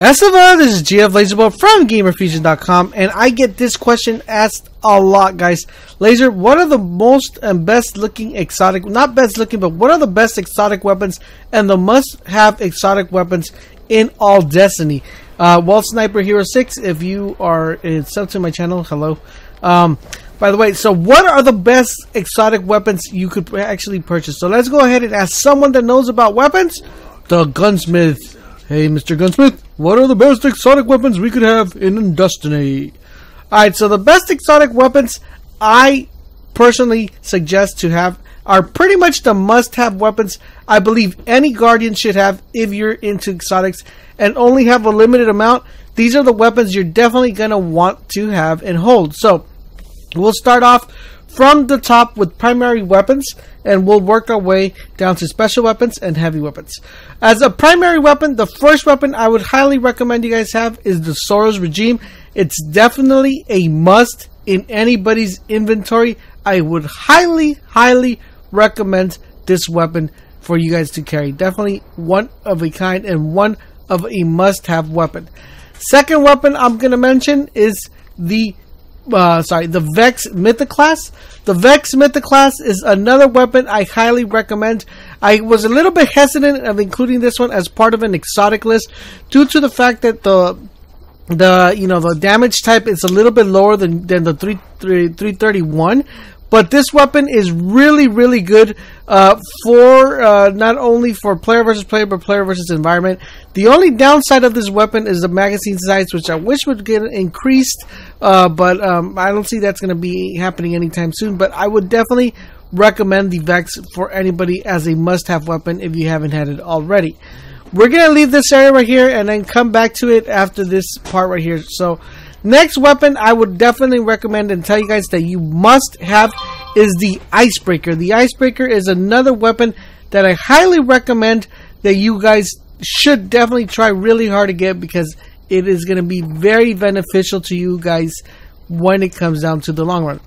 Esteban, this is GF Laserbolt from GamerFusion.com, and I get this question asked a lot, guys. Laser, what are the most and best looking exotic, not best looking, but what are the best exotic weapons and the must-have exotic weapons in all Destiny? Well, Sniper Hero 6, if you are sub to my channel, hello. By the way, so what are the best exotic weapons you could actually purchase? So let's go ahead and ask someone that knows about weapons, the Gunsmith. Hey, Mr. Gunsmith, what are the best exotic weapons we could have in Destiny? Alright, so the best exotic weapons I personally suggest to have are pretty much the must-have weapons I believe any Guardian should have if you're into exotics and only have a limited amount. These are the weapons you're definitely going to want to have and hold. So, we'll start off from the top with primary weapons, and we'll work our way down to special weapons and heavy weapons. As a primary weapon, the first weapon I would highly recommend you guys have is the Soros Regime. It's definitely a must in anybody's inventory. I would highly recommend this weapon for you guys to carry. Definitely one of a kind and one of a must-have weapon. Second weapon I'm going to mention is the Vex Mythoclast. The Vex Mythoclast is another weapon I highly recommend. I was a little bit hesitant of including this one as part of an exotic list due to the fact that the damage type is a little bit lower than the 331. But this weapon is really good for not only for player versus player, but player versus environment. The only downside of this weapon is the magazine size, which I wish would get increased, but I don't see that's going to be happening anytime soon. But I would definitely recommend the Vex for anybody as a must-have weapon if you haven't had it already. We're going to leave this area right here and then come back to it after this part right here. So, next weapon I would definitely recommend and tell you guys that you must have is the Icebreaker. The Icebreaker is another weapon that I highly recommend that you guys should definitely try really hard to get, because it is going to be very beneficial to you guys when it comes down to the long run.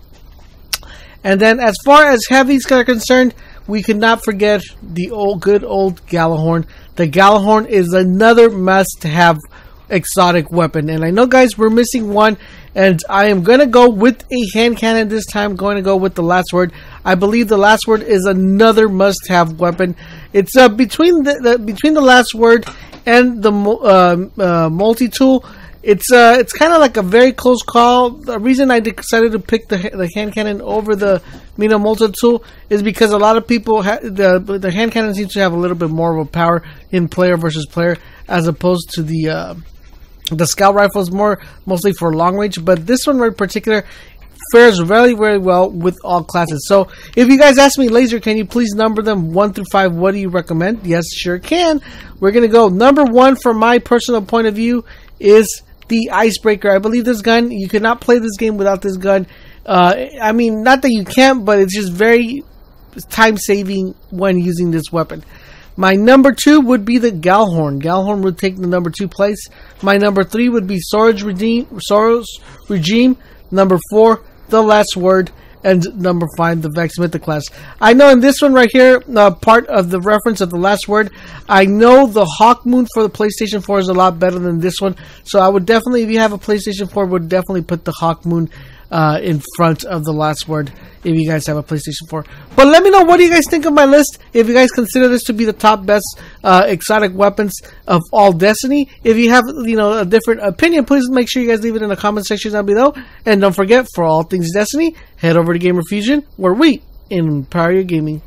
And then as far as heavies are concerned, we could not forget the good old Gjallarhorn. The Gjallarhorn is another must-have exotic weapon, and I know, guys, we're missing one, and I am going to go with a hand cannon this time. I'm going to go with the Last Word. I believe the Last Word is another must-have weapon. It's between the Last Word and the multi-tool. It's kind of like a very close call. The reason I decided to pick the hand cannon over the multi-tool is because a lot of people the hand cannon seems to have a little bit more of a power in player versus player as opposed to the scout rifle is mostly for long range, but this one in particular fares very well with all classes. So if you guys ask me, Laser, can you please number them 1 through 5? What do you recommend? Yes, sure can. We're gonna go number 1 from my personal point of view is the Icebreaker. I believe this gun, you cannot play this game without this gun. I mean, not that you can't, but it's just very time saving when using this weapon. My number 2 would be the Gjallarhorn. Gjallarhorn would take the number 2 place. My number 3 would be Soros Regime. Number 4, the Last Word. And number 5, the Vex Mythoclast. I know in this one right here, part of the reference of the Last Word, I know the Hawk Moon for the PlayStation 4 is a lot better than this one. So I would definitely, if you have a PlayStation 4, would definitely put the Hawk Moon in front of the Last Word if you guys have a PlayStation 4. But let me know, what do you guys think of my list? If you guys consider this to be the top best exotic weapons of all Destiny. If you have a different opinion, please make sure you guys leave it in the comment section down below. And don't forget, for all things Destiny, head over to Gamer Fusion, where we empower your gaming.